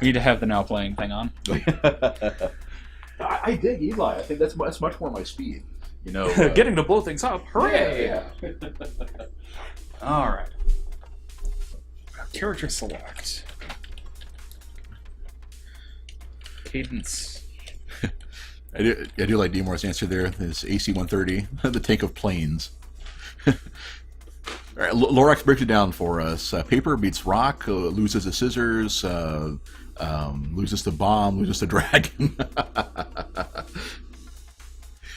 You need to have the now playing thing on. I dig Eli. I think that's much more my speed. You know, Getting to blow things up. Hooray! Yeah. All right. Character select. Cadence. I do like Demore's answer there. This AC-130, the tank of planes. All right, Lorax breaks it down for us. Paper beats rock, loses the scissors, loses the bomb, loses the dragon.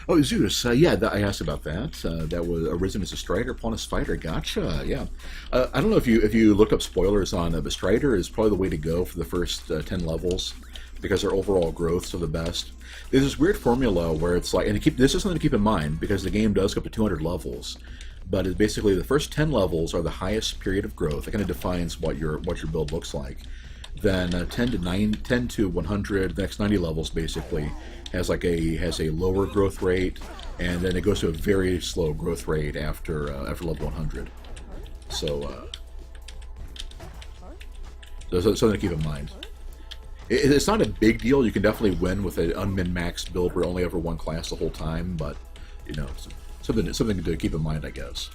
Oh, Zeus, yeah, I asked about that. That was arisen as a Strider, upon a Spider. Gotcha, yeah. I don't know if you looked up spoilers on but Strider is probably the way to go for the first 10 levels because their overall growths are the best. There's this weird formula where it's like, and this is something to keep in mind because the game does go up to 200 levels, but it's basically the first 10 levels are the highest period of growth. It kind of defines what your build looks like. Then 10 to 100, the next 90 levels basically has a lower growth rate, and then it goes to a very slow growth rate after level 100. So something to keep in mind. It's not a big deal. You can definitely win with an unmin-maxed build where only ever one class the whole time, but you know, something to keep in mind, I guess.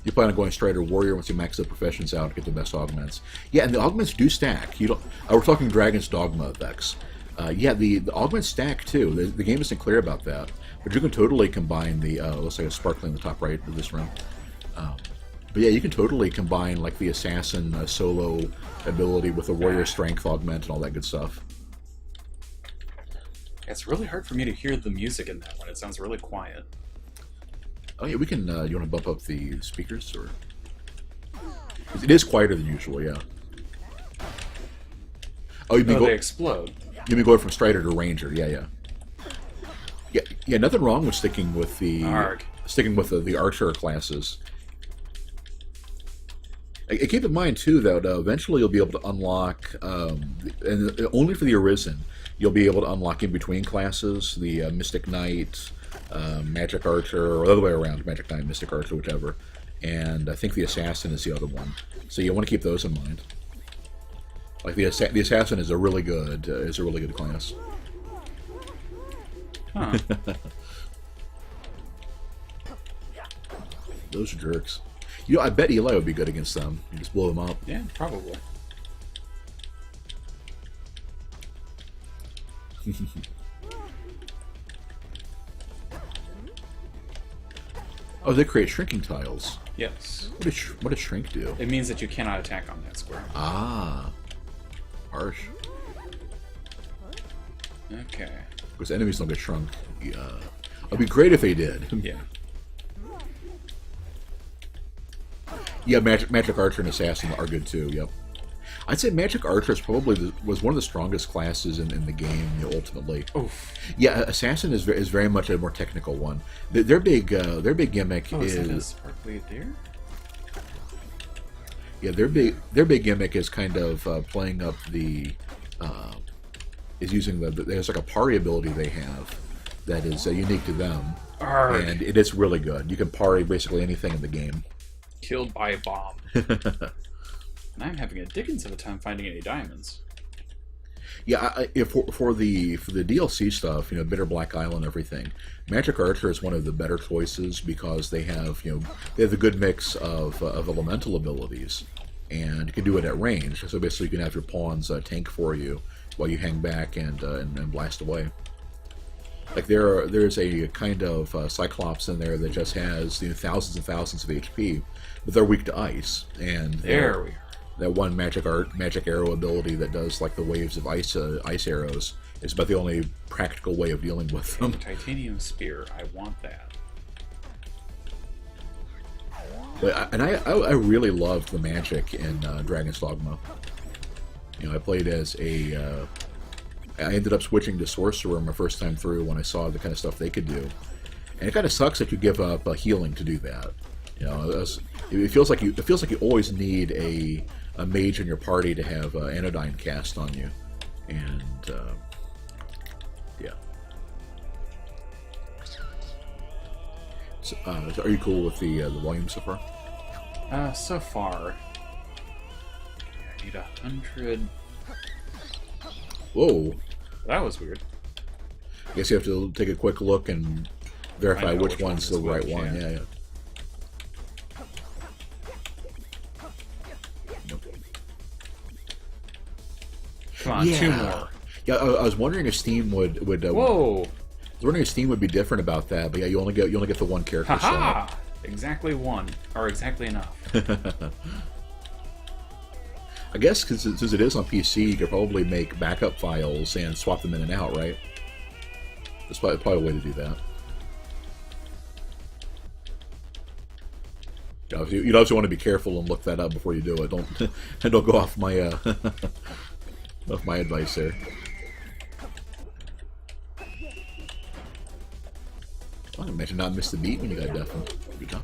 You plan on going Strider Warrior once you max the professions out to get the best augments. Yeah, and the augments do stack. You don't. We're talking Dragon's Dogma, Vex. Yeah, the augments stack too. The game isn't clear about that, but you can totally combine the. Looks like a sparkling in the top right of this room. But yeah, you can totally combine like the assassin solo ability with the warrior strength augment and all that good stuff. It's really hard for me to hear the music in that one. It sounds really quiet. Oh yeah, we can. You want to bump up the speakers, or it is quieter than usual, yeah. Oh, they explode. You mean going from Strider to Ranger? Yeah. Nothing wrong with sticking with the Archer classes. Keep in mind too that eventually you'll be able to unlock, and only for the Arisen, you'll be able to unlock in between classes the Mystic Knight, Magic Archer, or the other way around, Magic Knight, Mystic Archer, whichever. And I think the Assassin is the other one. So you want to keep those in mind. Like the Assassin is a really good class. Huh. Those are jerks. You know, I bet Eli would be good against them. You just blow them up. Yeah, probably. Oh, they create shrinking tiles. Yes. What does shrink do? It means that you cannot attack on that square. Ah. Harsh. Okay. Because enemies don't get shrunk. It'd be great if they did. Yeah. Yeah, Magic Archer and Assassin are good too, yep. I'd say Magic Archer is probably was one of the strongest classes in the game, ultimately. Oof. Yeah, Assassin is very much a more technical one. Their big gimmick is that a sparkly deer? Yeah, their big gimmick is kind of playing up the is using there's like a parry ability they have that is unique to them. Arrgh. And it is really good. You can parry basically anything in the game. Killed by a bomb. And I'm having a dickens of a time finding any diamonds. Yeah, for the DLC stuff, Bitter Black Isle and everything, Magic Archer is one of the better choices because they have the good mix of elemental abilities, and you can do it at range. So basically, you can have your pawns tank for you while you hang back and blast away. Like there's a kind of Cyclops in there that just has thousands and thousands of HP, but they're weak to ice. And there we are. That one magic arrow ability that does like the waves of ice arrows is about the only practical way of dealing with them. Titanium spear, I want that. But I really loved the magic in Dragon's Dogma. I played as a. I ended up switching to Sorcerer my first time through when I saw the kind of stuff they could do, and it kind of sucks that you give up healing to do that. It feels like you always need a mage in your party to have Anodyne cast on you, and yeah. So, are you cool with the volume so far? So far, I need 100 Whoa. That was weird. I guess you have to take a quick look and verify which one's the right one. yeah. Yeah. Nope. Come on, Yeah. 2 more. Yeah, I was wondering if Steam would Whoa! I was wondering if Steam would be different about that, but yeah, you only get the one character. Haha! Exactly 1, or exactly enough. I guess because since it is on PC, you could probably make backup files and swap them in and out, right? That's probably a way to do that. You obviously want to be careful and look that up before you do it. Don't go off my off my advice there. I imagine not miss the beat when you got deafened. Good job.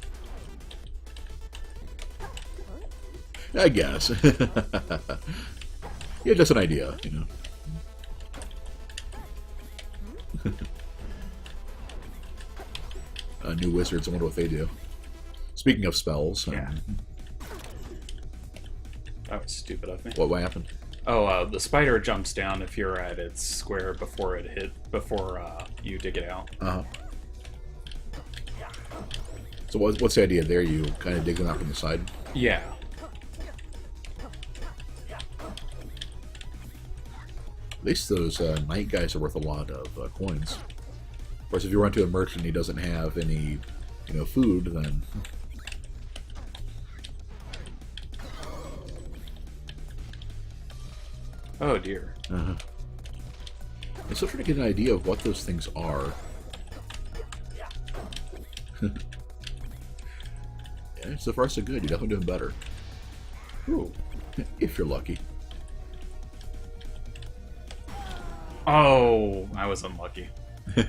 I guess. Yeah, just an idea, you know. New wizards, I wonder what they do. Speaking of spells, Yeah. That was stupid of me. what happened? Oh, the spider jumps down if you're at its square before you dig it out. So what's the idea there? You kind of dig them out from the side? Yeah. At least those knight guys are worth a lot of coins. Of course, if you run to a merchant and he doesn't have any, food, then... Oh dear. I'm still trying to get an idea of what those things are. Yeah, so far so good. You're definitely doing better. Ooh. If you're lucky. Oh, I was unlucky. Did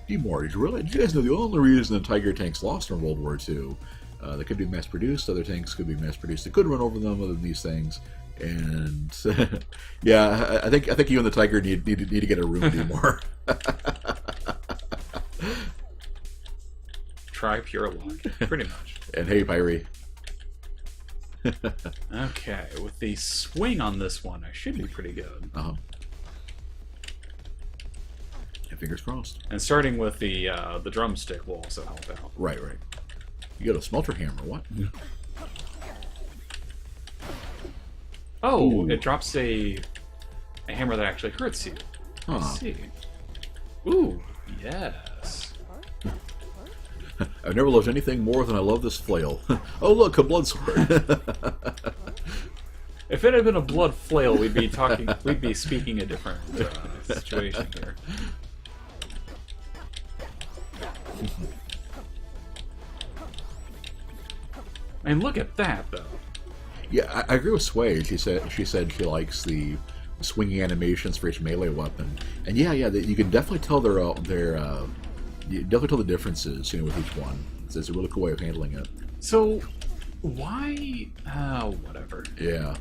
you guys know the only reason the Tiger tanks lost in World War II? They could be mass-produced, other tanks could be mass-produced. They could run over them other than these things. And yeah, I think you and the Tiger need to get a room to do more. Try pure luck, pretty much. And hey, Pyrie. Okay, with the swing on this one, I should be pretty good. Yeah, fingers crossed. And starting with the drumstick will also help out. Right. You got a smelter hammer, what? Oh, Ooh. it drops a hammer that actually hurts you. Huh. Let's see. Ooh, yes. I've never loved anything more than I love this flail. Oh look, a blood sword. If it had been a blood flail, we'd be speaking a different situation here. And look at that, though. Yeah, I agree with Sway. She said she likes the swinging animations for each melee weapon, and yeah, you can definitely tell you definitely tell the differences, with each one. It's a really cool way of handling it. So, why? Whatever. Yeah.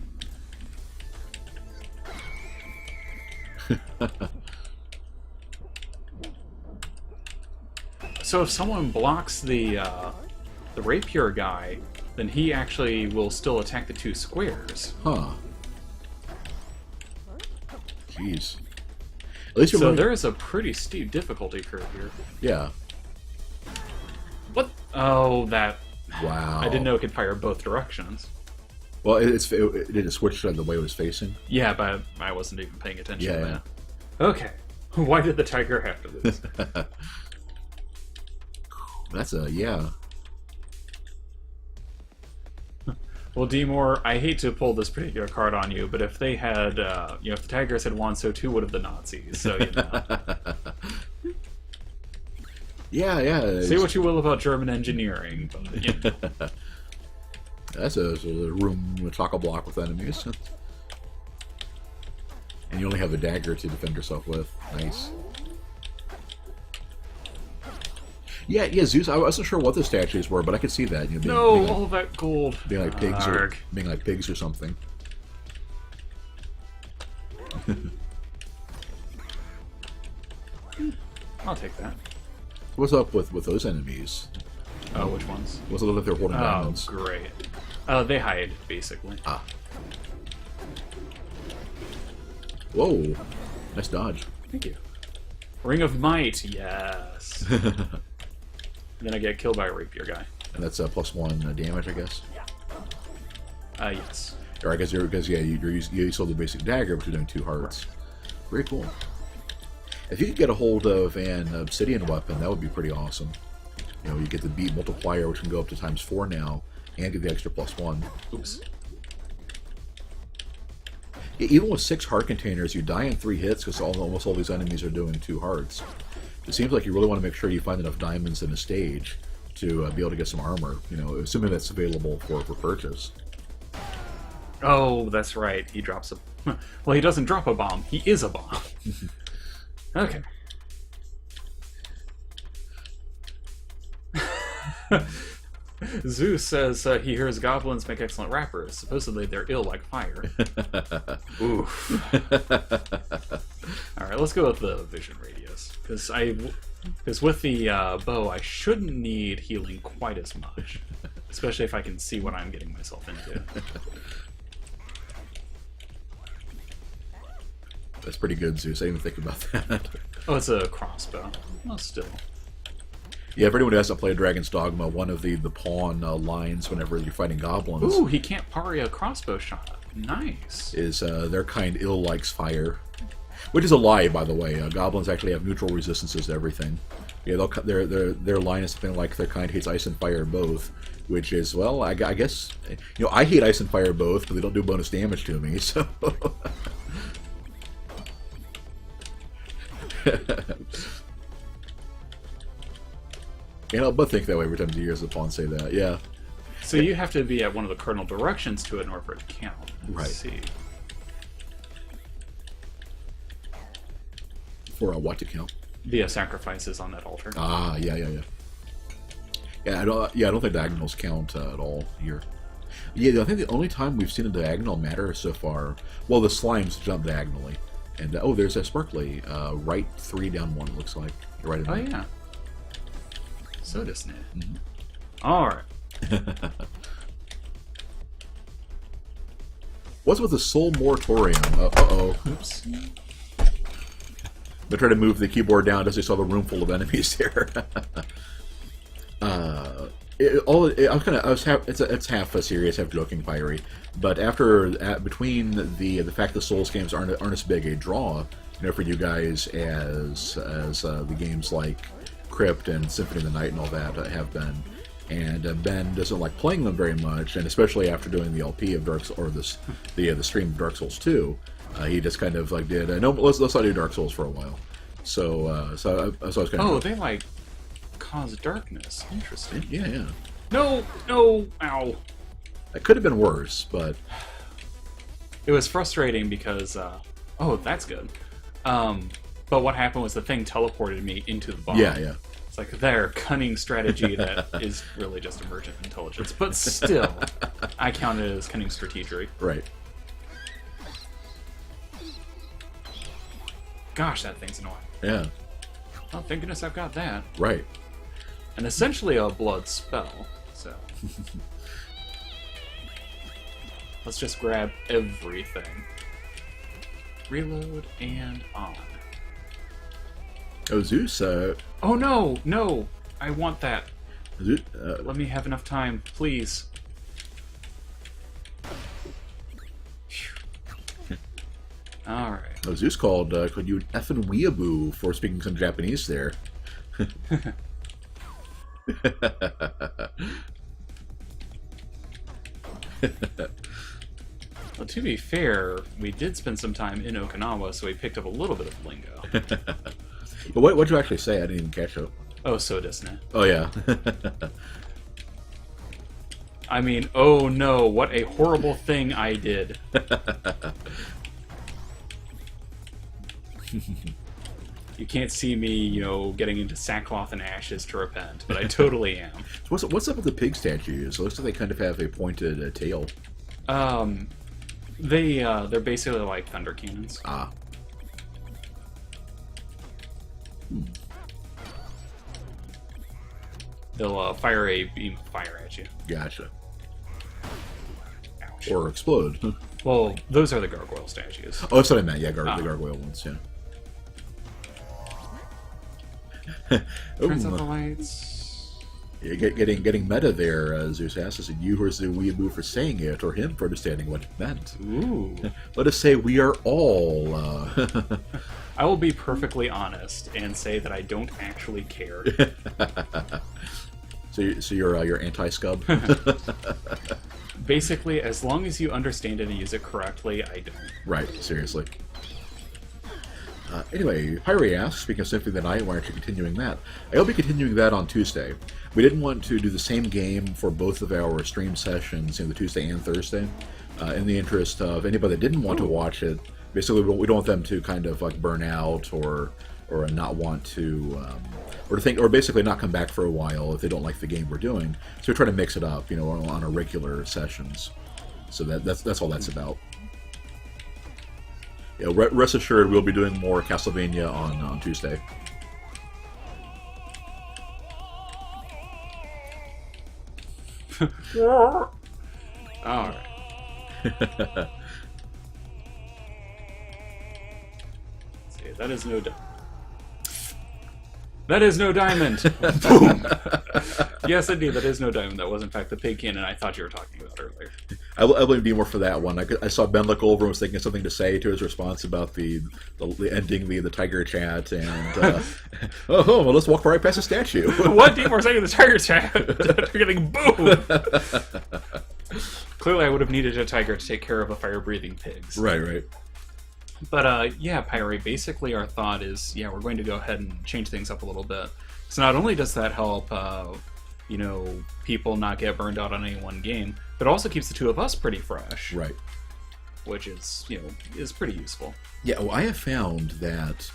So if someone blocks the rapier guy, then he actually will still attack the 2 squares. Huh. Jeez. At least So there is a pretty steep difficulty curve here. Yeah. What? Oh, that... Wow. I didn't know it could fire both directions. Well, did it switch to the way it was facing? Yeah, but I wasn't even paying attention to Yeah. that. Okay. Why did the tiger have to lose? That's yeah. Well, Demore, I hate to pull this particular card on you, but if they had, if the Tigers had won, so too would have the Nazis. So, Yeah. Say what you will about German engineering, but, That's a room chock-a-block with enemies. And you only have a dagger to defend yourself with. Nice. Yeah, Zeus. I wasn't sure what the statues were, but I could see that. Being all that gold. being like pigs, Arg. or something. I'll take that. What's up with those enemies? Oh, which ones? What's it look like they're holding Oh, diamonds? great. They hide, basically. Ah. Whoa, nice dodge. Thank you. Ring of Might, yes. Then I get killed by a rapier guy. And that's +1 damage, I guess. Yes. Or I guess you sold the basic dagger, but you're doing 2 hearts. Very cool. If you could get a hold of an obsidian weapon, that would be pretty awesome. You know, you get the beat multiplier, which can go up to ×4 now, and get the extra +1. Oops. Yeah, even with 6 heart containers, you die in 3 hits because almost all these enemies are doing 2 hearts. It seems like you really want to make sure you find enough diamonds in a stage to be able to get some armor, you know, assuming that's available for purchase. Oh, that's right. He drops a... Well, he doesn't drop a bomb. He is a bomb. Okay. Zeus says he hears goblins make excellent rappers. Supposedly they're ill like fire. Oof. Alright, let's go with the vision radius. Because with the bow, I shouldn't need healing quite as much. Especially if I can see what I'm getting myself into. That's pretty good, Zeus. I didn't even think about that. Oh, it's a crossbow. Well, still. Yeah, for anyone who hasn't played Dragon's Dogma, one of the pawn lines whenever you're fighting goblins... Ooh, he can't parry a crossbow shot. Nice. ...is their kind ill likes fire. Which is a lie, by the way. Goblins actually have neutral resistances to everything. Yeah, their line is something like their kind hates ice and fire both, which is, well, I guess... You know, I hate ice and fire both, but they don't do bonus damage to me, so... Can't help but think that way every time you hear the pawn say that, yeah. So you have to be at one of the cardinal directions to it in order for it to count. Right. See. For what to count? The sacrifices on that altar. Ah, yeah. Yeah, I don't think diagonals count at all here. Yeah, I think the only time we've seen a diagonal matter so far, well, the slimes jump diagonally. And, oh, there's a sparkly, right 3 down 1, looks like. You're right in there. Oh, yeah. So does it. Alright. What's with the soul moratorium? Uh-oh. Oops. But try to move the keyboard down as I saw the room full of enemies there. It's half a serious, half joking fiery. But between the fact that Souls games aren't as big a draw, you know, for you guys as the games like Crypt and Symphony of the Night and all that have been, and Ben doesn't like playing them very much, and especially after doing the LP of Dark Souls, or the stream of Dark Souls 2, he just kind of like did no, let's not do Dark Souls for a while. So I was kind of... Oh, they like cause darkness. Interesting. Yeah. No, ow. It could have been worse, but It was frustrating because, oh, that's good. But what happened was the thing teleported me into the bomb. yeah. It's like their cunning strategy that is really just emergent intelligence. But still, I count it as cunning strategery. Right. Gosh, that thing's annoying. Yeah. Oh, thank goodness I've got that. Right. And essentially a blood spell, so... Let's just grab everything. Reload and on. Oh, Zeus, Oh no! I want that. Zeus, Let me have enough time, please. Alright. oh, Zeus called you an effing weeaboo for speaking some Japanese there. Well, to be fair, we did spend some time in Okinawa, so we picked up a little bit of lingo. What'd you actually say? I didn't even catch it. Oh, so desu ne. Oh, yeah. I mean, oh no, what a horrible thing I did. You can't see me, you know, getting into sackcloth and ashes to repent, but I totally am. So what's up with the pig statues? It looks like they kind of have a pointed tail. They're basically like thunder cannons. Ah. They'll fire a beam of fire at you. Gotcha. Ouch. Or explode. Well, those are the gargoyle statues. Oh, that's what I meant. Yeah, the gargoyle ones. Yeah. Turns out the Ooh, lights. yeah, getting meta there. Zeus asks us, "You or is the weeaboo for saying it, or him for understanding what it meant?" Ooh. Let us say we are all. I will be perfectly honest and say that I don't actually care. So you're anti-scub. Basically, as long as you understand it and use it correctly, I don't. Right. Seriously. Anyway, Pyre asks, speaking of Symphony of the Night, why aren't you continuing that? I'll be continuing that on Tuesday. We didn't want to do the same game for both of our stream sessions, the Tuesday and Thursday, in the interest of anybody that didn't want to watch it. Basically, we don't want them to kind of like burn out or not want to, or to think, or basically not come back for a while if they don't like the game we're doing. So we try to mix it up, on our regular sessions. So that's all that's about. Yeah, rest assured, we'll be doing more Castlevania on Tuesday. Alright. See, that is no diamond. That is no diamond! Boom! Yes, indeed, that is no diamond. That was, in fact, the pig cannon I thought you were talking about earlier. I blame Beamer for that one. I saw Ben look over and was thinking of something to say to his response about the ending the tiger chat, and well, let's walk right past the statue. What? Beamer saying in the tiger chat? You're getting boom! Clearly, I would have needed a tiger to take care of the fire-breathing pigs. Right. But, yeah, Pyre, basically our thought is, we're going to go ahead and change things up a little bit. So not only does that help, people not get burned out on any one game, but it also keeps the two of us pretty fresh. Right. Which is, is pretty useful. Yeah, well, I have found that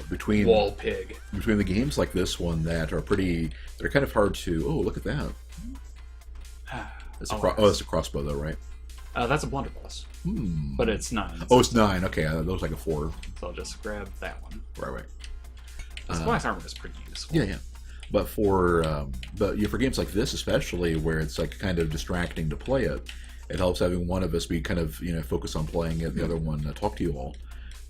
between Wall pig. Between the games like this one that are they're kind of hard to, look at that. That's a crossbow though, right? That's a blunderbuss. But it's 9. Oh, it's 9. Okay, that looks like a 4. So I'll just grab that one. Right. This glass armor is pretty useful. Yeah. But for games like this, especially where it's like kind of distracting to play it, it helps having one of us be kind of focus on playing it, and the other one talk to you all.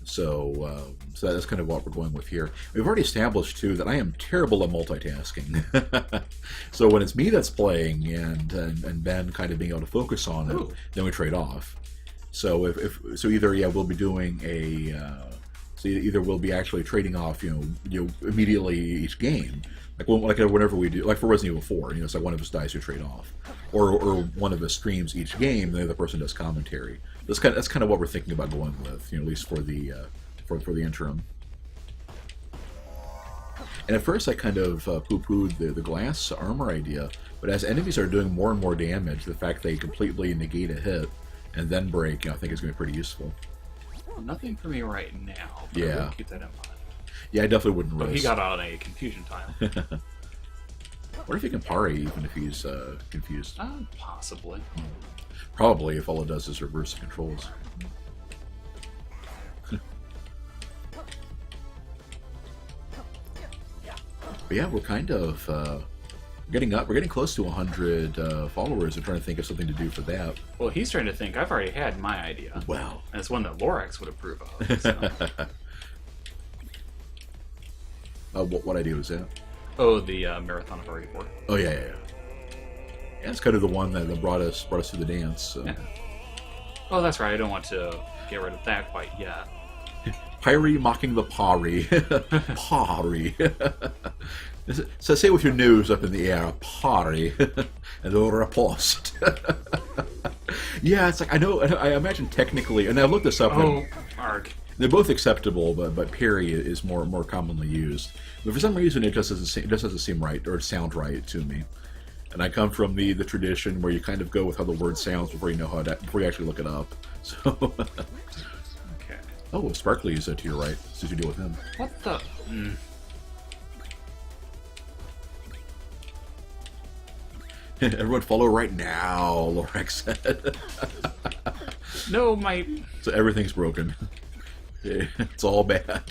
So that's kind of what we're going with here. We've already established too that I am terrible at multitasking. So when it's me that's playing and Ben kind of being able to focus on it, then we trade off. So either we'll be doing either we'll be actually trading off immediately each game, like whenever we do, like for Resident Evil 4, it's like one of us dies to trade off, or one of us streams each game, and the other person does commentary. That's kind of what we're thinking about going with, at least for the interim. And at first I kind of poo-pooed the glass armor idea, but as enemies are doing more and more damage, the fact they completely negate a hit and then break, I think is going to be pretty useful. Well, nothing for me right now. But Yeah. I will keep that in mind. Yeah, I definitely wouldn't But risk. he got on a confusion tile. What if he can parry even if he's confused? Possibly. Probably, if all it does is reverse the controls. But yeah, we're kind of we're getting close to 100 followers. I'm trying to think of something to do for that. Well, he's trying to think. I've already had my idea. Well. And it's one that Lorax would approve of. So. What idea was that? Oh, the Marathon of RE4. Oh, yeah. Yeah, it's kind of the one that brought us to the dance. So. Yeah. Oh, that's right. I don't want to get rid of that quite yet. Pyre mocking the Pari. Pari. So say with your nose up in the air, Pari, and the riposte. Yeah, it's like, I imagine technically, and I looked this up. Oh, arg. They're both acceptable, but Parry is more commonly used. But for some reason, it just doesn't seem right or sound right to me. And I come from the tradition where you kind of go with how the word sounds before you actually look it up. So. Okay. Oh, Sparkly is to your right. Since you deal with him. What the? Everyone follow right now, Lorax said. No, my. So everything's broken. It's all bad.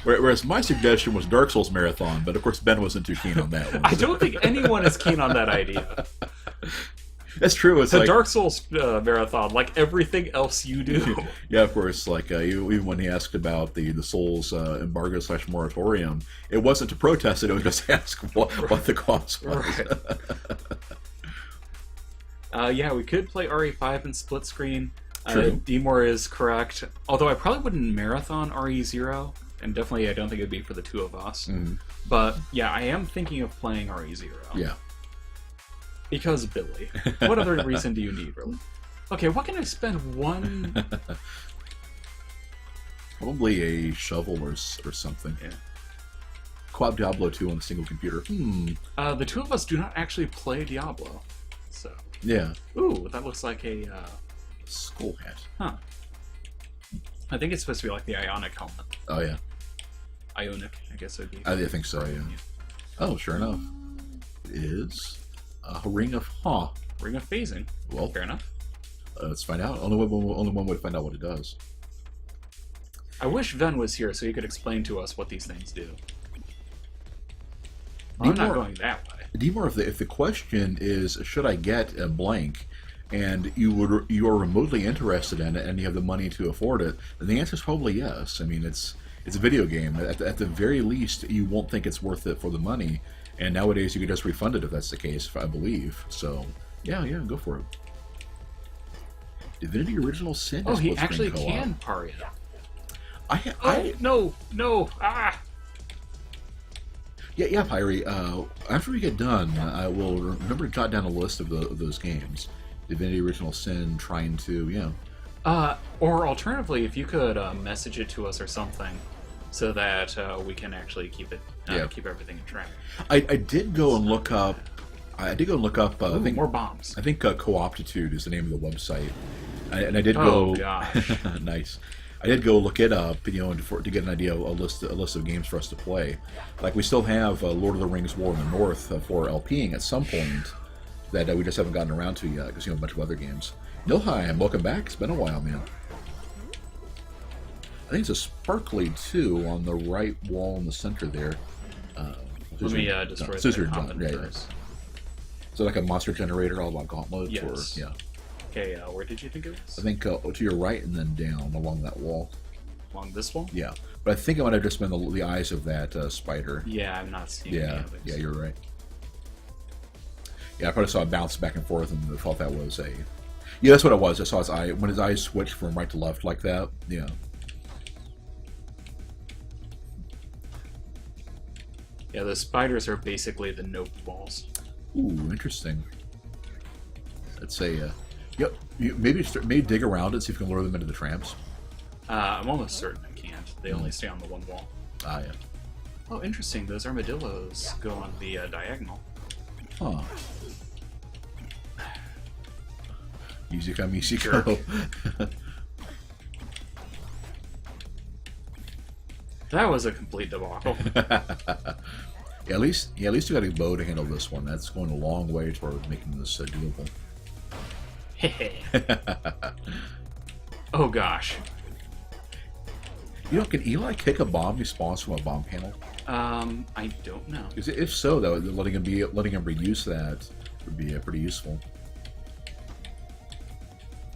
Whereas my suggestion was Dark Souls Marathon, but of course Ben wasn't too keen on that one. I don't think anyone is keen on that idea. That's true. It's The like Dark Souls marathon, like everything else you do. yeah, of course. Like even when he asked about the Souls embargo / moratorium, it wasn't to protest it; it was just to ask what the cause was. Right. Yeah, we could play RE5 in split screen. True. Demore is correct. Although I probably wouldn't marathon RE0, and definitely I don't think it'd be for the two of us. Mm. But yeah, I am thinking of playing RE0. Yeah. Because Billy. What other reason do you need, really? Okay, what can I spend one... Probably a shovel or something. Yeah. Co-op Diablo 2 on a single computer. The two of us do not actually play Diablo. So. Yeah. Ooh, that looks like a... Skull hat. Huh. I think it's supposed to be like the Ionic helmet. Oh, yeah. Ionic, I guess it would be. I think so, yeah. Oh, sure enough. It is a Ring of Ring of Phasing. Well, fair enough. Let's find out. Only one way to find out what it does. I wish Ven was here so he could explain to us what these things do. Well, I'm not going that way. Demore, if the question is, should I get a blank, and you are remotely interested in it, and you have the money to afford it, then the answer is probably yes. I mean, it's a video game. At the very least, you won't think it's worth it for the money. And nowadays, you can just refund it if that's the case, I believe. So, yeah, go for it. Divinity Original Sin. Oh, is he split-screen actually co-op. can parry it. Oh, no! Yeah, Pyrie. After we get done, I will remember to jot down a list of those games. Divinity Original Sin, trying to, Or alternatively, if you could message it to us or something, so that we can actually keep it, keep everything in track. I did go and look up. I think more bombs. I think Cooptitude is the name of the website, and I did Oh go. gosh, Nice. I did go look it up, and to get an idea, a list of games for us to play. Like we still have Lord of the Rings: War in the North for LPing at some point that we just haven't gotten around to yet because a bunch of other games. Nilheim, welcome back. It's been a while, man. I think it's a sparkly 2 on the right wall in the center there. let me destroy Scissor the John. coffin Yeah. first. So like a monster generator all about gauntlets? Yes. Or, yeah. Okay, where did you think it was? I think to your right and then down along that wall. Along this wall? Yeah. But I think it might have just been the eyes of that spider. Yeah, I'm not seeing any Yeah, others. yeah, you're right. Yeah, I probably saw it bounce back and forth and thought that was a... Yeah, that's what it was. I saw his eye, when his eyes switched from right to left like that. Yeah. Yeah, the spiders are basically the nope balls. Ooh, interesting. Let's say, yep, maybe dig around it, see if you can lure them into the tramps. I'm almost certain I can't. They only stay on the one wall. Ah, yeah. Oh, interesting. Those armadillos go on the diagonal. Huh. Easy come, easy go. That was a complete debacle. Yeah, at least you got a bow to handle this one. That's going a long way toward making this doable. Oh gosh. Can Eli kick a bomb he spawns from a bomb panel? I don't know. If so, though, letting him reuse that would be pretty useful.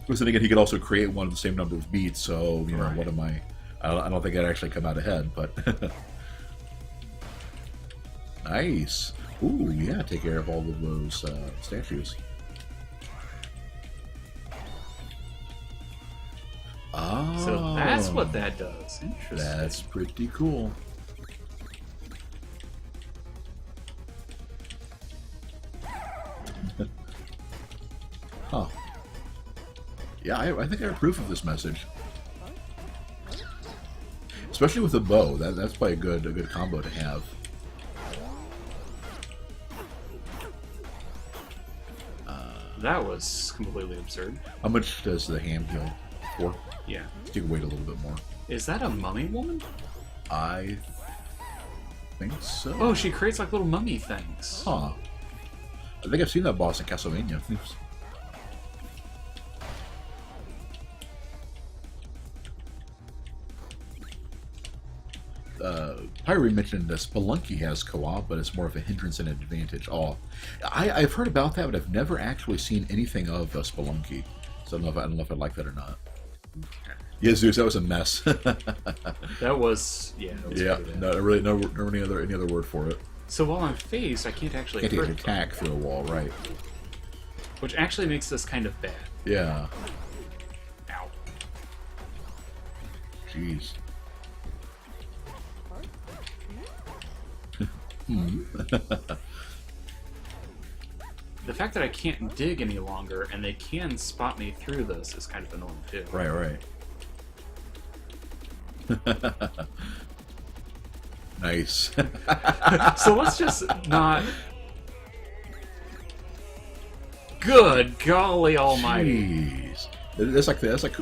Because then again, he could also create one of the same number of beats. So Right. what am I? I don't think I'd actually come out ahead, but nice. Ooh, yeah, take care of all of those statues. Oh, So that's what that does. Interesting. That's pretty cool. Huh. Yeah, I think I approve of this message. Especially with a bow. That's probably a good combo to have. That was completely absurd. How much does the ham heal for? Yeah. You can wait a little bit more. Is that a mummy woman? I think so. Oh, she creates like little mummy things. Huh. I think I've seen that boss in Castlevania. I already mentioned Spelunky has co-op, but it's more of a hindrance than an advantage. Oh, I've heard about that, but I've never actually seen anything of Spelunky. So I don't know if I like that or not. Yeah, Zeus, that was a mess. That was, yeah. That was Yeah, no, really, no any other word for it. So while I'm phased, I can't actually Can't hurt take an attack through a wall, right? which actually makes this kind of bad. Yeah. Ow. Jeez. The fact that I can't dig any longer and they can spot me through this is kind of annoying too. Right, right. Nice. So let's just not. Good golly almighty! Jeez. That's like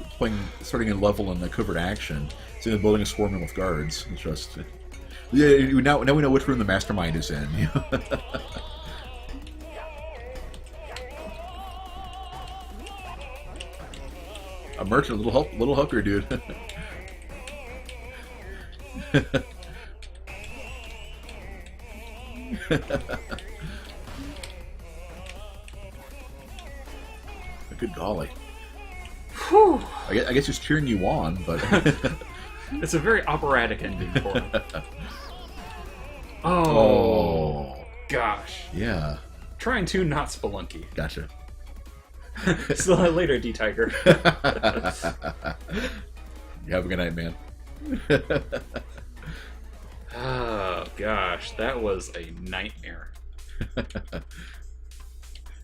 starting a level in the covert action. It's in building a swarming with guards. It's just now we know which room the mastermind is in. A merchant, little hooker, dude. Good golly. Whew. I guess he's cheering you on, but It's a very operatic ending for him. Oh, oh, gosh. yeah, Trying to not Spelunky. gotcha. Still later, D-Tiger. You have a good night, man. Oh, gosh. That was a nightmare.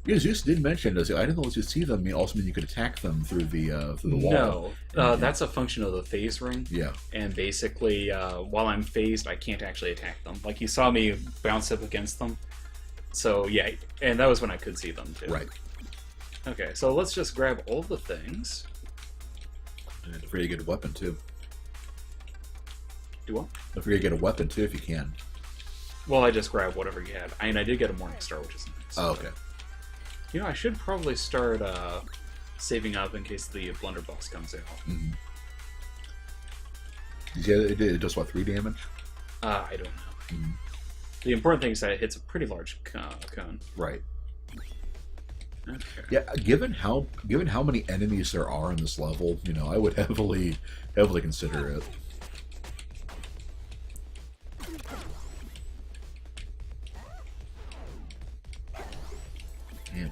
Yeah, Zeus did mention, I didn't know you see them also mean you could attack them through the wall. No, that's a function of the phase ring. Yeah. And basically, while I'm phased, I can't actually attack them. Like, you saw me bounce up against them. So, yeah, and that was when I could see them, too. Right. Okay, so let's just grab all the things. And don't forget to get a weapon, too. Do what? Don't forget to get a weapon, too, if you can. Well, I just grabbed whatever you had. I did get a Morning Star, which is nice. Oh, okay. You know, I should probably start saving up in case the blunderbuss comes out. Mm-hmm. Yeah, it does, what, 3 damage? I don't know. Mm-hmm. The important thing is that it hits a pretty large cone. Right. Okay. Yeah, given how many enemies there are in this level, you know, I would heavily consider it. Yeah.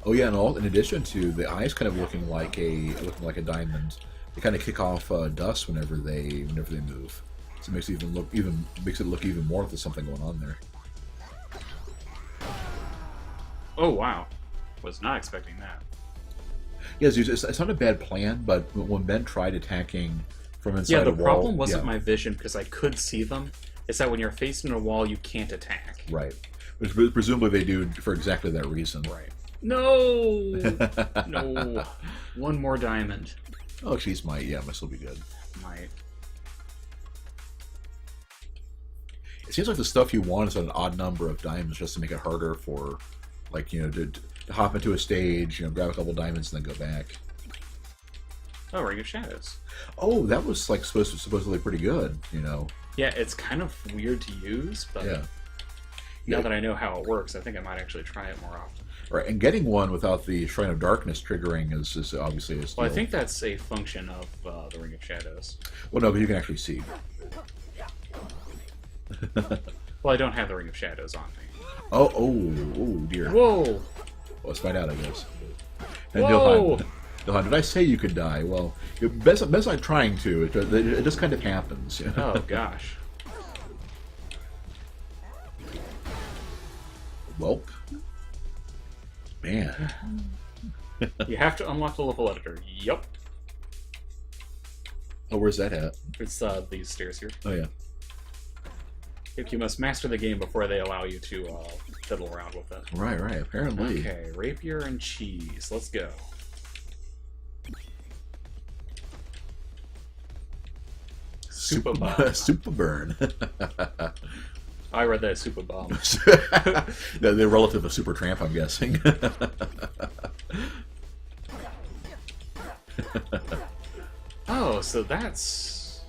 Oh yeah, and in addition to the eyes kind of looking like a diamond, they kind of kick off dust whenever they move. So it makes it look even more like there's something going on there. Oh wow, was not expecting that. Yeah, it's not a bad plan, but when Ben tried attacking from inside the a wall, problem wasn't my vision because I could see them. It's that when you're facing a wall, you can't attack. Right. Which presumably they do for exactly that reason. Right. No! No. One more diamond. Oh, jeez, might still be good. Might. It seems like the stuff you want is an odd number of diamonds just to make it harder for, like, you know, to hop into a stage, you know, grab a couple diamonds and then go back. Oh, Ring of Shadows. Oh, that was like supposedly pretty good, you know. Yeah, it's kind of weird to use, but now that I know how it works, I think I might actually try it more often. Right, and getting one without the Shrine of Darkness triggering is obviously a steal. Well, I think that's a function of the Ring of Shadows. Well, no, but you can actually see. Well, I don't have the Ring of Shadows on me. Oh, dear. Whoa! Well, let's find out, I guess. And Whoa! Dilhan, did I say you could die? Well, best I'm trying to. It just kind of happens. You know? Oh, gosh. Welp. Man. You have to unlock the level editor. Yup. Oh, where's that at? It's these stairs here. Oh, yeah. You must master the game before they allow you to fiddle around with it. Right, apparently. Okay, rapier and cheese. Let's go. Super bomb. Super burn. I read that as super bomb. They're relative of Super Tramp, I'm guessing. Oh, so that's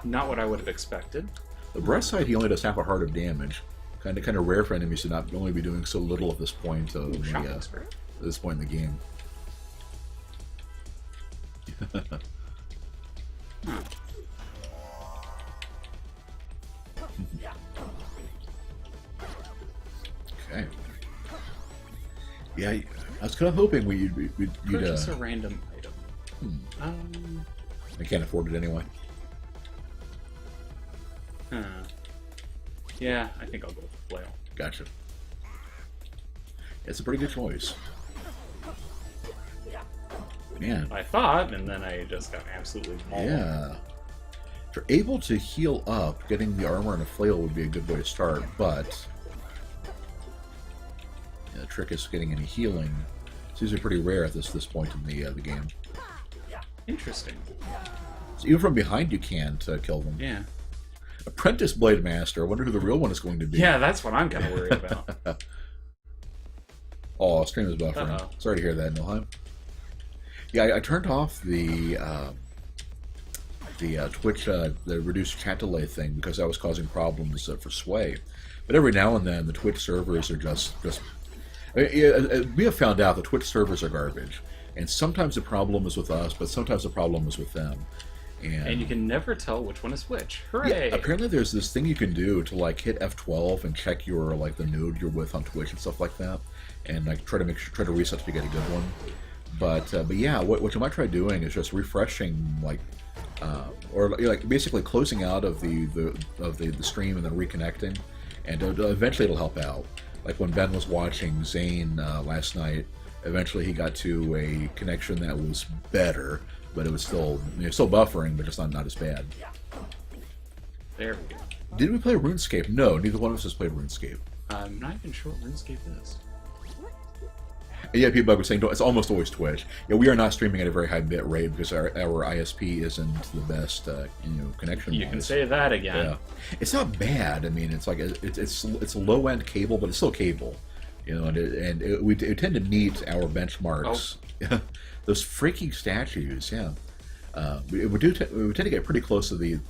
not what I would have expected. The breast side, he only does half a heart of damage. Kind of rare for enemies to not only be doing so little at this point of this point in the game. Okay. Yeah, I was kind of hoping you'd purchase a random item. I can't afford it anyway. Yeah, I think I'll go with the flail. Gotcha. It's a pretty good choice. Man. I thought, and then I just got absolutely mauled. Yeah. If you're able to heal up, getting the armor and a flail would be a good way to start, but yeah, the trick is getting any healing. It's usually pretty rare at this point in the game. Interesting. So even from behind you can't kill them. Yeah. Apprentice Blade Master. I wonder who the real one is going to be. Yeah, that's what I'm kind of worried about. Oh, stream is buffering. Uh-oh. Sorry to hear that, Nilheim. Yeah, I turned off the Twitch, the reduced chat delay thing because that was causing problems for Sway. But every now and then, the Twitch servers are just we have found out the Twitch servers are garbage. And sometimes the problem is with us, but sometimes the problem is with them. And you can never tell which one is which. Hooray! Yeah, apparently there's this thing you can do to like hit F12 and check your the node you're with on Twitch and stuff like that, and like try to reset to get a good one. But yeah, what you might try doing is just refreshing or basically closing out of the stream and then reconnecting, and eventually it'll help out. Like when Ben was watching Zane last night, eventually he got to a connection that was better. But it was still buffering, but just not as bad. There we go. Did we play RuneScape? No, neither one of us has played RuneScape. I'm not even sure what RuneScape is. Yeah, people were saying it's almost always Twitch. Yeah, we are not streaming at a very high bit rate because our ISP isn't the best connection. You can say that again. Yeah, it's not bad. I mean, it's like it's a low end cable, but it's still cable. We tend to meet our benchmarks. Oh. Those freaking statues, yeah. We tend to get pretty close to the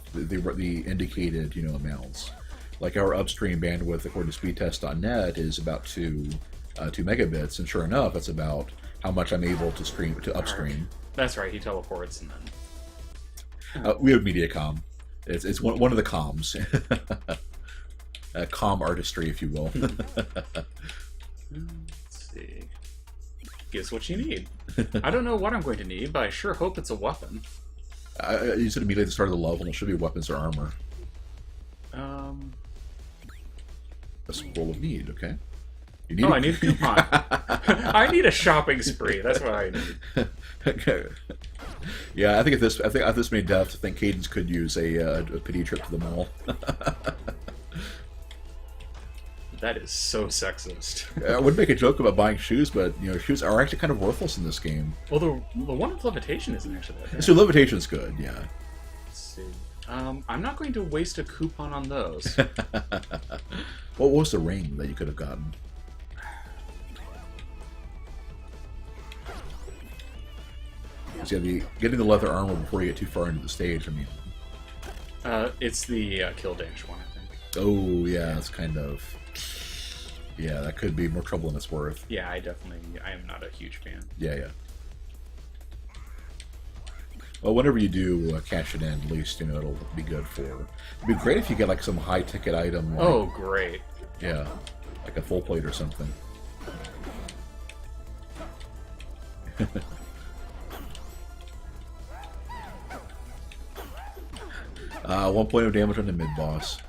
indicated amounts. Like our upstream bandwidth according to speedtest.net is about 2 megabits, and sure enough, that's about how much I'm able to upstream. That's right. He teleports and then. We have Mediacom. It's one of the comms. Comm artistry, if you will. Let's see. Guess what you need. I don't know what I'm going to need, but I sure hope it's a weapon. You said immediately at the start of the level, it should be weapons or armor. A scroll of need, okay. You need I need a coupon. I need a shopping spree. That's what I need. Okay. Yeah, I think at this many deaths, I think Cadence could use a pity trip to the mall. That is so sexist. I would make a joke about buying shoes, but shoes are actually kind of worthless in this game. Well, the one with levitation isn't actually that bad. So levitation's good, yeah. Let's see. I'm not going to waste a coupon on those. What was the ring that you could have gotten? So getting the leather armor before you get too far into the stage. I mean, it's the kill dash one, I think. Oh yeah, it's kind of. Yeah, that could be more trouble than it's worth. Yeah, I am not a huge fan. Yeah. Well, whenever you do cash it in, at least it'll be good for. It'd be great if you get like some high ticket item. Like, oh, great. Yeah, like a full plate or something. One point of damage on the mid boss.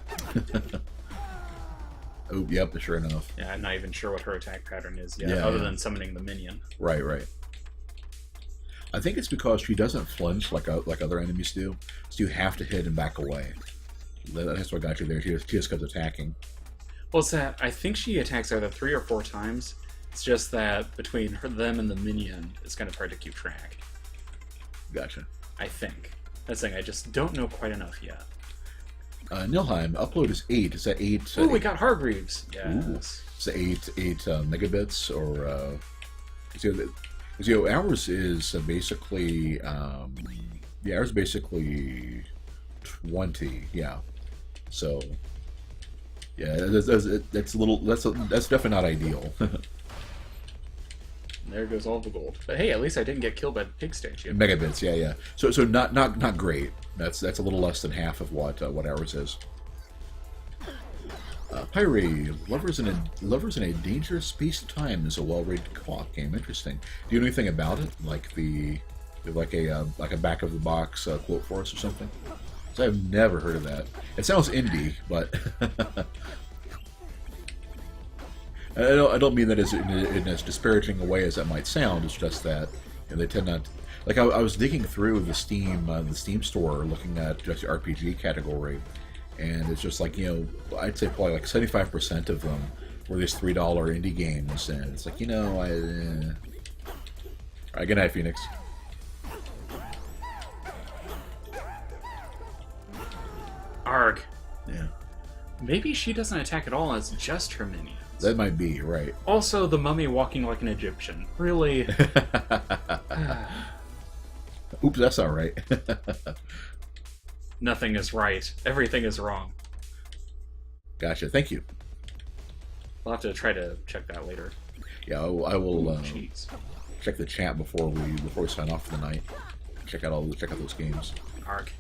Oh, yep, sure enough. Yeah, I'm not even sure what her attack pattern is yet, other than summoning the minion. Right. I think it's because she doesn't flinch like other enemies do, so you have to hit and back away. That's what got you there. She just kept attacking. Well, it's that I think she attacks either 3 or 4 times. It's just that between them and the minion, it's kind of hard to keep track. Gotcha. I think. That's the thing, I just don't know quite enough yet. Nilheim, upload is 8. Is that 8? Ooh, we got Hargreaves. Yes. Is that 8 megabits or? 'Cause, ours is basically, yeah, ours is basically 20, yeah. So, yeah, that's a little, that's definitely not ideal. There goes all the gold. But hey, at least I didn't get killed by the pig statue. Megabits, yeah, yeah. So not great. That's a little less than half of what ours is. Pyre, Lovers in a Dangerous Space of Time is a well-rated co-op game. Interesting. Do you know anything about it? Like like a back of the box quote for us or something? 'Cause I've never heard of that. It sounds indie, but I don't mean that in as disparaging a way as that might sound. It's just that they tend not. Like I was digging through the Steam store, looking at just the RPG category, and it's just like I'd say probably like 75% of them were these $3 indie games, and it's like Alright, good night, Phoenix. Arg. Yeah, Maybe she doesn't attack at all, it's just her minions. that might be right. Also, the mummy walking like an Egyptian. Really? Oops, that's all right. Nothing is right. Everything is wrong. Gotcha. Thank you. I'll have to try to check that later. Yeah, I will Jeez. check the chat before we sign off for the night. Check out those games. Arg.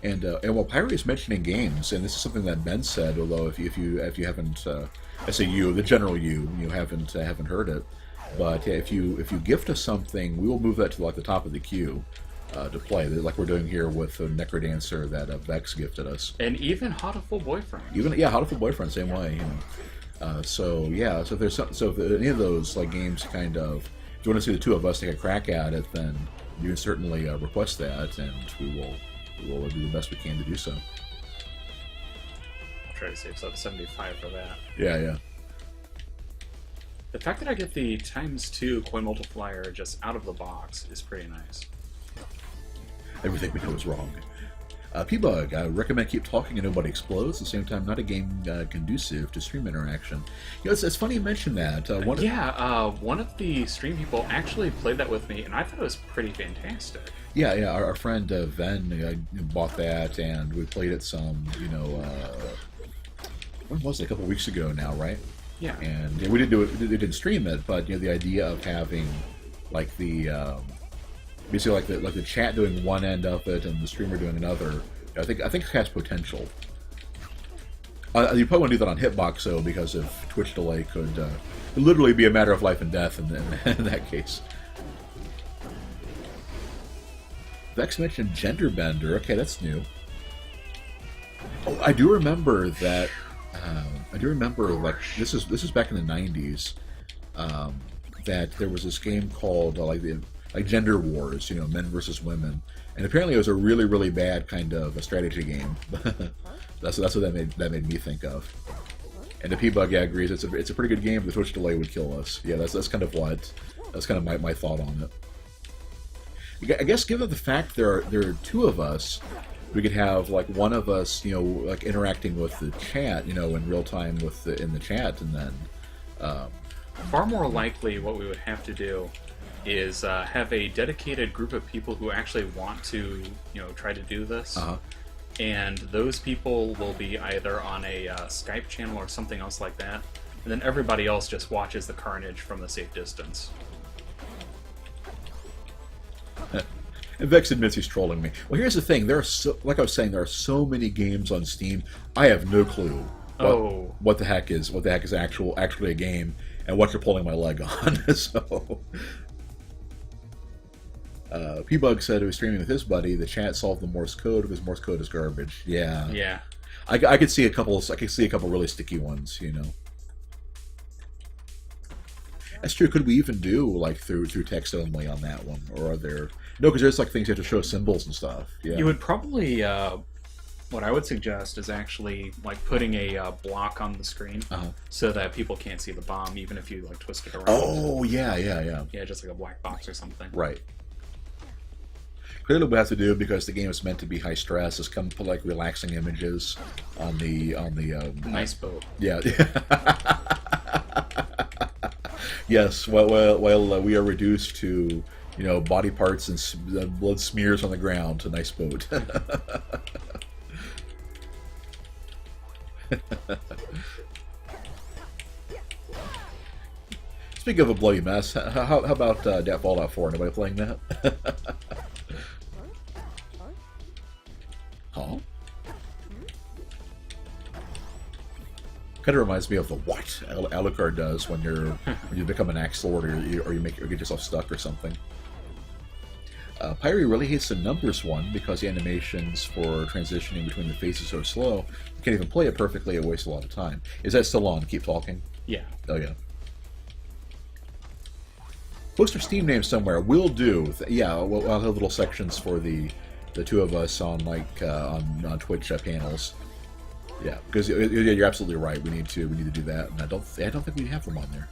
And while Pyre is mentioning games, and this is something that Ben said, although if you haven't, I say you, the general you haven't heard it, but if you gift us something, we will move that to like the top of the queue to play, like we're doing here with the Necrodancer that Vex gifted us. And even Hotiful Boyfriend. Hotiful Boyfriend, same way. So yeah, so if any of those like games kind of, if you want to see the two of us take a crack at it, then you can certainly request that, and we will do the best we can to do so. I'll try to save sub 75 for that. Yeah. The fact that I get the ×2 coin multiplier just out of the box is pretty nice. Everything we know is wrong. P-Bug, I recommend Keep Talking and Nobody Explodes. At the same time, not a game conducive to stream interaction. It's funny you mention that. One of the stream people actually played that with me, and I thought it was pretty fantastic. Yeah. Our friend Ven bought that, and we played it some. When was it? A couple weeks ago now, right? Yeah. And we didn't do it. We didn't stream it, but the idea of having like the basically like the chat doing one end of it and the streamer doing another. I think it has potential. You probably want to do that on Hitbox though, because of Twitch delay could literally be a matter of life and death in that case. Vex mentioned Gender Bender. Okay, that's new. Oh, I do remember that. Like this is back in the '90s. That there was this game called like Gender Wars, men versus women, and apparently it was a really, really bad kind of a strategy game. that's what that made me think of. And the P-Bug agrees it's a pretty good game. The Twitch delay would kill us. Yeah, that's kind of my thought on it. I guess given the fact there are two of us, we could have like one of us, like interacting with the chat, in real time in the chat, and then. Far more likely, what we would have to do is have a dedicated group of people who actually want to, try to do this. Uh-huh. And those people will be either on a Skype channel or something else like that, and then everybody else just watches the carnage from a safe distance. And Vex admits he's trolling me. Well, here's the thing: like I was saying, there are so many games on Steam. I have no clue what the heck is actually a game, and what you're pulling my leg on. So. P-Bug said he was streaming with his buddy. The chat solved the Morse code because Morse code is garbage. Yeah. Yeah. I could see a couple really sticky ones. That's true. Could we even do like through text only on that one, or are there? No, because there's like things you have to show symbols and stuff. Yeah. You would probably. What I would suggest is actually like putting a block on the screen so that people can't see the bomb, even if you like twist it around. Oh yeah. Yeah, just like a black box or something. Right. Clearly, we have to do because the game is meant to be high stress. Is come put like relaxing images on the Nice boat. Yeah. Yes. While we are reduced to body parts and blood smears on the ground. To nice boat. Speaking of a bloody mess, how about that Fallout 4? Anybody playing that? Huh? Kind of reminds me of the what Alucard does when you become an axe lord or you get yourself stuck or something. Pyre really hates the numbers one because the animations for transitioning between the phases are so slow. You can't even play it perfectly. It wastes a lot of time. Is that still on? Keep talking. Yeah. Oh yeah. Post our Steam name somewhere. We'll do. Yeah, I'll have little sections for the two of us on on Twitch panels. Yeah, because you're absolutely right. We need to do that, and I don't think we have them on there.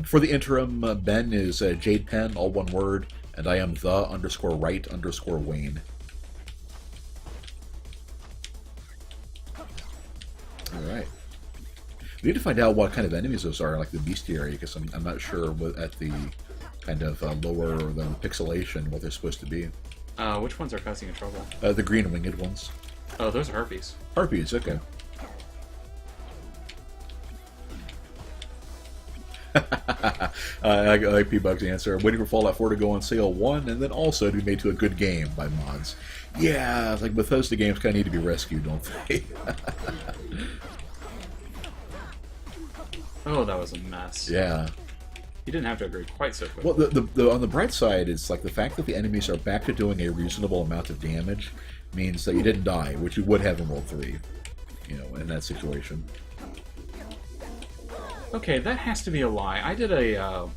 For the interim, Ben is Jade Pen, all one word, and I am the_right_Wayne. All right. We need to find out what kind of enemies those are, like the bestiary, because I'm not sure at the kind of lower than pixelation what they're supposed to be. Which ones are causing you trouble? The green winged ones. Oh, those are harpies. Harpies, okay. I like P-Bug's answer. I'm waiting for Fallout 4 to go on sale, one, and then also to be made to a good game by mods. Yeah, like Bethesda games kind of need to be rescued, don't they? Oh, that was a mess. Yeah. You didn't have to agree quite so quick. Well, the on the bright side, it's like the fact that the enemies are back to doing a reasonable amount of damage means that you didn't die, which you would have in World 3, in that situation. Okay, that has to be a lie. I did a,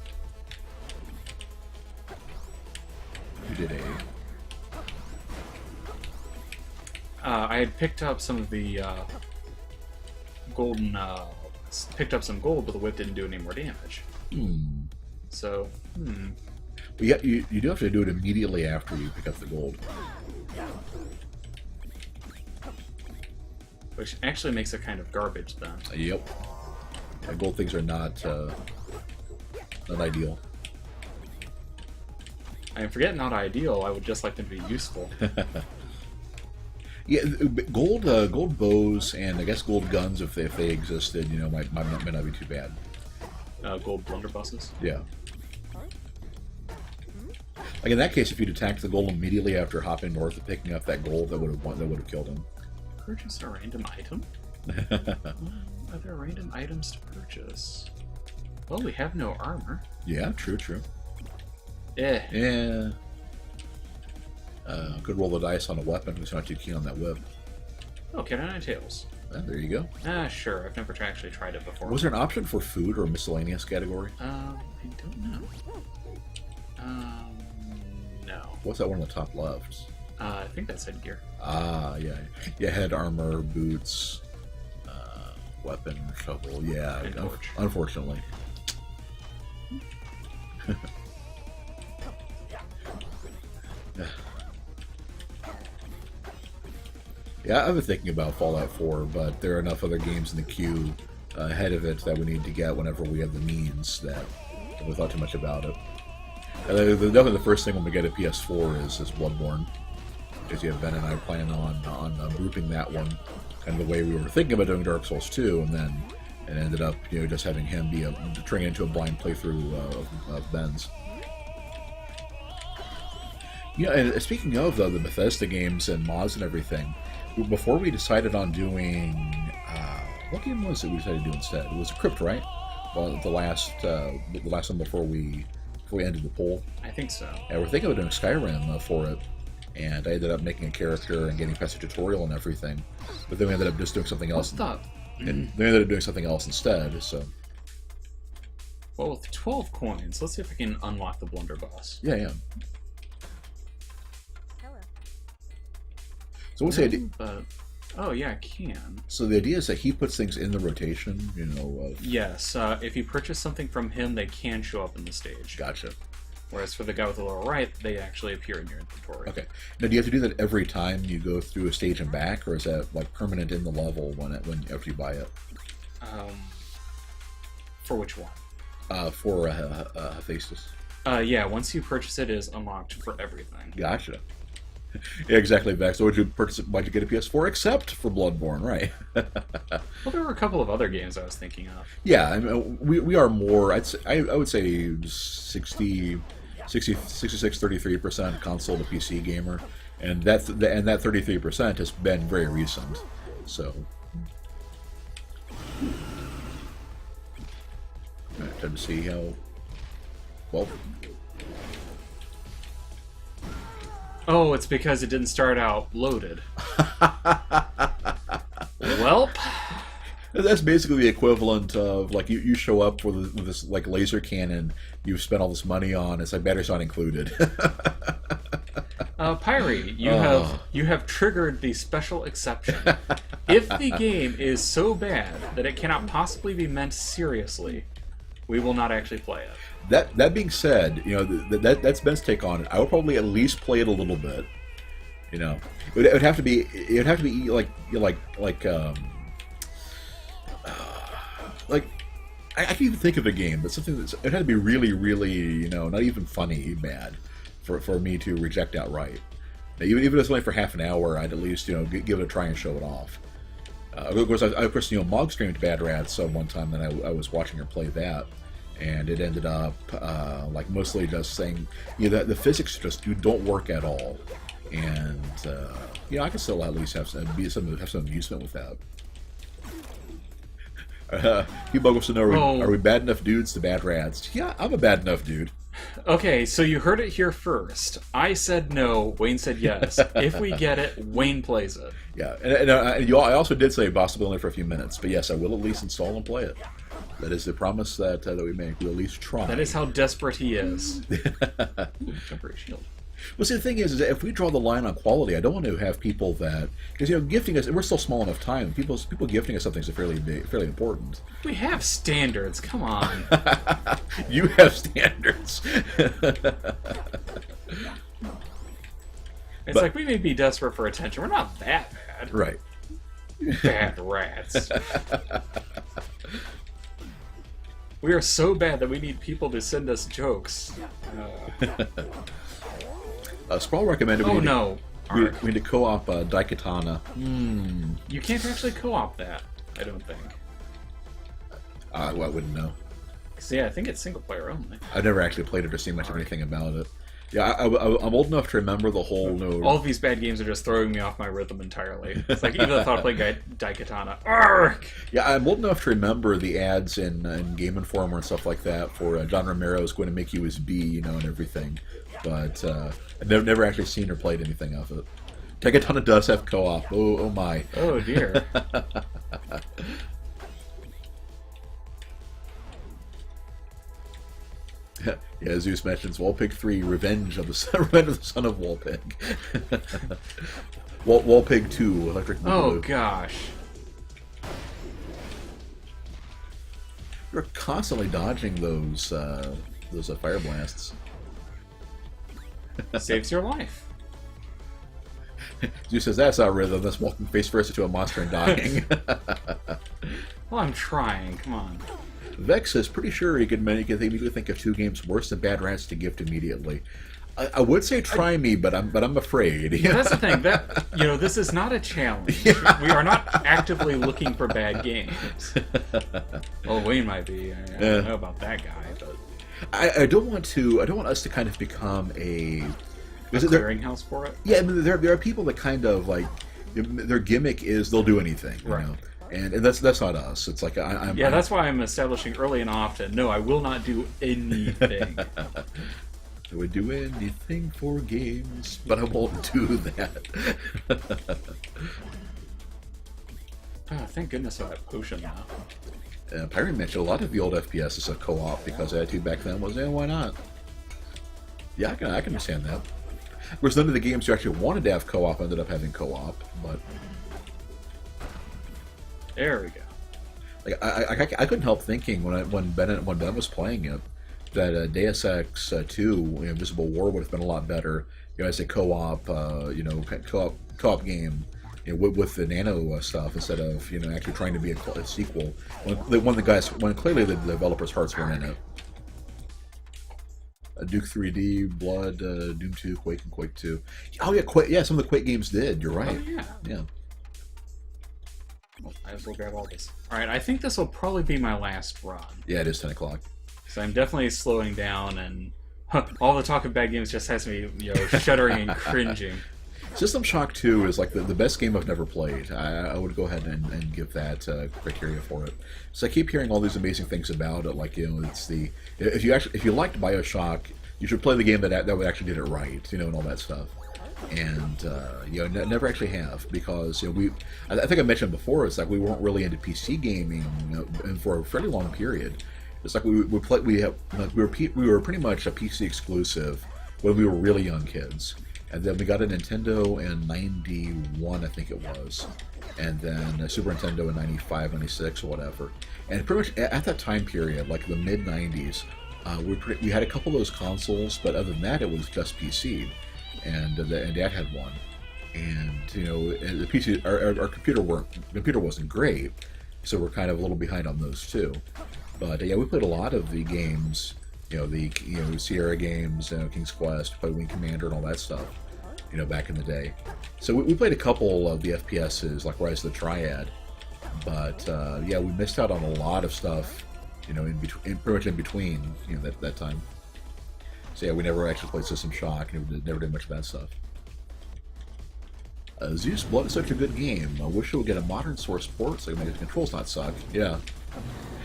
You did I had picked up some of the, golden, picked up some gold, but the whip didn't do any more damage. So, But yeah, you do have to do it immediately after you pick up the gold. Which actually makes it kind of garbage then. Yep. Yeah, gold things are not ideal. I forget not ideal, I would just like them to be useful. Yeah, gold bows and I guess gold guns, if they existed, might not be too bad. Gold blunderbusses? Yeah. Like in that case, if you'd attacked the gold immediately after hopping north and picking up that gold, that would have killed him. Purchase a random item? Are there random items to purchase? Well, we have no armor. Yeah, true. Eh. Yeah. Could roll the dice on a weapon who's not too keen on that whip. Oh, Canine Tails. There you go. Sure. I've never actually tried it before. Was there an option for food or miscellaneous category? I don't know. No. What's that one on the top left? I think that's headgear. Ah, yeah. Yeah, head armor, boots, weapon, shovel. Yeah, And torch. Unfortunately. Yeah, I've been thinking about Fallout 4, but there are enough other games in the queue ahead of it that we need to get whenever we have the means that we thought too much about it. Definitely the first thing when we get a PS4 is Bloodborne. Because Ben and I plan on grouping that one kind of the way we were thinking about doing Dark Souls 2, and then it ended up just having him be turning into a blind playthrough of Ben's. Yeah, and speaking of the Bethesda games and mods and everything, before we decided on doing what game was it we decided to do instead? It was Crypt, right? Well, the last one before we ended the poll. I think so. Yeah, we're thinking of doing Skyrim for it, and I ended up making a character and getting past a tutorial and everything. But then we ended up just doing something else. And they ended up doing something else instead. So. Well, with 12 coins, let's see if I can unlock the blunderbuss. Yeah. So what's the idea? But, oh yeah, I can. So the idea is that he puts things in the rotation, Yes, if you purchase something from him, they can show up in the stage. Gotcha. Whereas for the guy with the lower right, they actually appear in your inventory. Okay. Now, do you have to do that every time you go through a stage and back, or is that like permanent in the level when after you buy it? For which one? For Hephaestus. Yeah, once you purchase it, it is unlocked for everything. Gotcha. Yeah, exactly, Vex. So would you purchase it? Why'd you get a PS4? Except for Bloodborne, right? Well, there were a couple of other games I was thinking of. Yeah, I mean, we are more. I would say 66, 33% console to PC gamer, and that 33% has been very recent. So, time to see how. Well. Oh, it's because it didn't start out loaded. Welp. That's basically the equivalent of like you show up with this like laser cannon you've spent all this money on. It's like batteries not included. Pyrie, you have triggered the special exception. If the game is so bad that it cannot possibly be meant seriously, we will not actually play it. That being said, you know that's Ben's take on it. I would probably at least play it a little bit. You know, it would have to be like I can't even think of a game, but something it had to be really, really not even funny bad for me to reject outright. Now, even if it's only for half an hour, I'd at least give it a try and show it off. Of course, Mog streamed Bad Rats one time, and I was watching her play that. And it ended up like mostly just saying, that the physics just don't work at all, and I can still at least have some amusement with that. Hugh wants to know: Are we bad enough dudes to bad rats? Yeah, I'm a bad enough dude. Okay, so you heard it here first. I said no. Wayne said yes. If we get it, Wayne plays it. Yeah, and I also did say possibly only for a few minutes, but yes, I will at least install and play it. That is the promise that we make. We'll at least try. That is how desperate he is. Ooh, temporary shield. Well, see, the thing is that if we draw the line on quality, I don't want to have people that because gifting us. We're still small enough time. People gifting us something is fairly important. We have standards. Come on. You have standards. It's like we may be desperate for attention. We're not that bad. Right. Bad rats. We are so bad that we need people to send us jokes. Sprawl recommended we need to co-op Daikatana. You can't actually co-op that, I don't think. I wouldn't know. See, I think it's single player only. I've never actually played it or seen much of anything about it. Yeah, I'm old enough to remember the whole... All of these bad games are just throwing me off my rhythm entirely. It's like even the thought of playing Daikatana. Arrgh! Yeah, I'm old enough to remember the ads in Game Informer and stuff like that for John Romero's going to make you his bee, and everything. But I've never actually seen or played anything of it. Daikatana does have co-op. Oh my. Oh dear. Yeah, Zeus mentions Wallpig 3, Revenge of the Son of Wallpig. Wallpig 2, Electric Boogaloo. Oh gosh. You're constantly dodging those fire blasts. Saves your life. Zeus says that's not rhythm. That's walking face first into a monster and dying. Well, I'm trying. Come on. Vex is pretty sure he could immediately think of 2 games worse than Bad Rats to gift immediately. I would say try me, but I'm afraid. Yeah, that's the thing. That this is not a challenge. Yeah. We are not actively looking for bad games. Well, Wayne might be. I don't know about that guy, but I don't want us to kind of become a clearinghouse for it. Yeah, I mean, there are people that kind of like their gimmick is they'll do anything, right? And that's not us. It's like that's why I'm establishing early and often. No, I will not do anything. I would do anything for games, but I won't do that. Oh, thank goodness for that potion now. Pyrie mentioned a lot of the old FPS is a co-op because the attitude back then was, why not? Yeah, I can understand that. Whereas none of the games you actually wanted to have co-op ended up having co-op, but... There we go. Like I couldn't help thinking when Ben was playing it Deus Ex 2, Invisible War would have been a lot better. As a co-op, co-op game, with the nano stuff instead of actually trying to be a sequel. When clearly the developers' hearts weren't in it. Duke 3D, Blood, Doom 2, Quake, and Quake 2. Oh yeah, some of the Quake games did. You're right. Oh, yeah. Well, I just will grab all this. All right, I think this will probably be my last run. Yeah, it is 10 o'clock. So I'm definitely slowing down, and all the talk of bad games just has me, shuddering and cringing. System Shock 2 is like the best game I've never played. I would go ahead and give that criteria for it. So I keep hearing all these amazing things about it. Like it's the if you liked BioShock, you should play the game that actually did it right. And all that stuff. And never actually have, because I think I mentioned before, it's like we weren't really into PC gaming and for a fairly long period. It's like we were pretty much a PC exclusive when we were really young kids. And then we got a Nintendo in 91, I think it was. And then a Super Nintendo in 95, 96, or whatever. And pretty much at that time period, like the mid-90s, we had a couple of those consoles, but other than that, it was just PC. And Dad had one. And, the PC, our computer wasn't great, so we're kind of a little behind on those too. But, yeah, we played a lot of the games, the Sierra games, King's Quest, played Wing Commander and all that stuff. Back in the day. So we played a couple of the FPSs, like Rise of the Triad, but yeah, we missed out on a lot of stuff, pretty much in between, that time. So yeah, we never actually played System Shock, and never did much of that stuff. Zeus Blood is such a good game. I wish it would get a modern source port so the controls not suck. Yeah,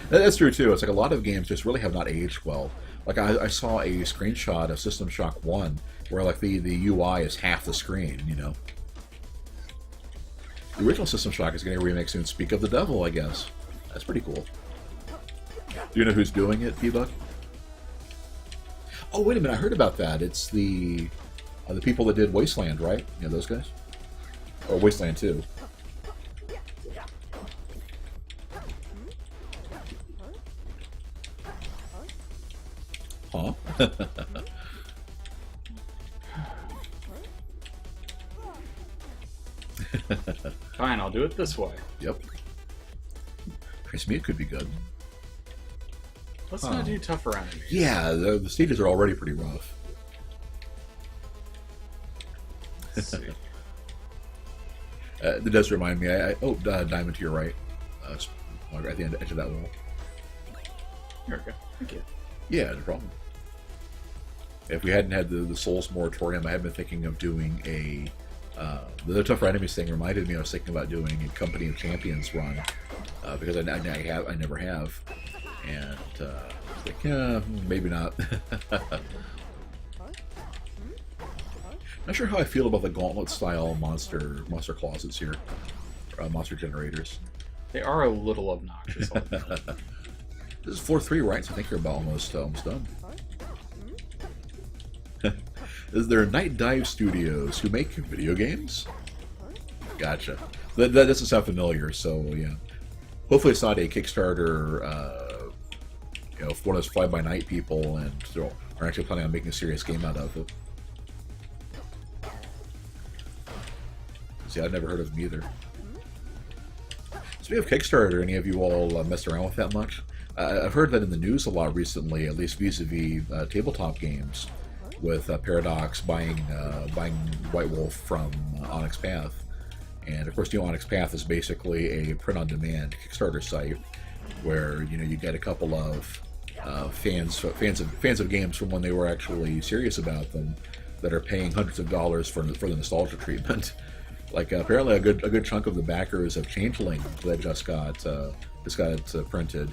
that's true too. It's like a lot of games just really have not aged well. Like I saw a screenshot of System Shock 1 where like the UI is half the screen, The original System Shock is getting a remake soon. Speak of the Devil, I guess. That's pretty cool. Do you know who's doing it, P-Buck? Oh, wait a minute, I heard about that. It's the people that did Wasteland, right? Those guys? Or Wasteland 2. Huh? Fine, I'll do it this way. Yep. Chris, it could be good. Let's not do tougher enemies. Yeah, the stages are already pretty rough. Let's see. That does remind me. Diamond to your right. At the edge of that wall. Here we go. Thank you. Yeah, no problem. If we hadn't had the Souls moratorium, I had been thinking of doing the Tougher Enemies thing reminded me I was thinking about doing a Company of Champions run, because I never have, and like, yeah, maybe not. Not sure how I feel about the gauntlet style monster closets here, monster generators. They are a little obnoxious. This is floor 3, right? So I think you're about almost done. Is there Night Dive Studios who make video games? Gotcha. That doesn't sound familiar, so yeah. Hopefully it's not a Kickstarter, for one of those fly-by-night people and are actually planning on making a serious game out of it. See, I've never heard of them either. Speaking of Kickstarter, any of you all messed around with that much? I've heard that in the news a lot recently, at least vis-a-vis tabletop games, with Paradox buying White Wolf from Onyx Path. And of course, Onyx Path is basically a print-on-demand Kickstarter site where you get a couple of fans of games from when they were actually serious about them that are paying hundreds of dollars for the nostalgia treatment. Like apparently a good chunk of the backers of Changeling that just got printed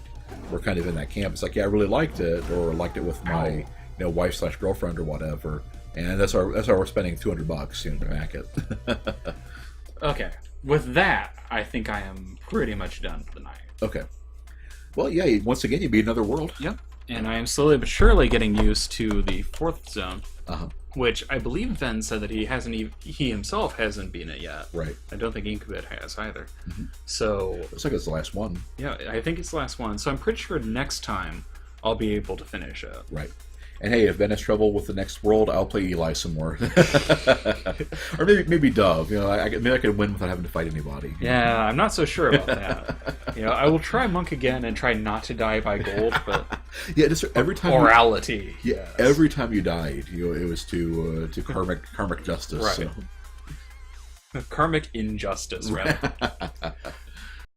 were kind of in that camp. It's like, yeah, I really liked it, or liked it with my wife/girlfriend or whatever, and that's why we're spending $200 to back it. Okay, with that, I think I am pretty much done for the night. Okay. Well, yeah. Once again, you beat another world. Yep. And I am slowly but surely getting used to the 4th zone, which I believe Ven said that he himself hasn't beaten it yet. Right. I don't think Incubit has either. So looks like it's the last one. Yeah, I think it's the last one. So I'm pretty sure next time I'll be able to finish it. Right. And hey, if Ben has trouble with the next world, I'll play Eli some more. Or maybe Dove. You know, maybe I could win without having to fight anybody. Yeah, I'm not so sure about that. You know, I will try Monk again and try not to die by gold, but yeah, just every time morality. Yeah, every time you died, you know, it was to karmic justice. Right. So. Karmic injustice, rather.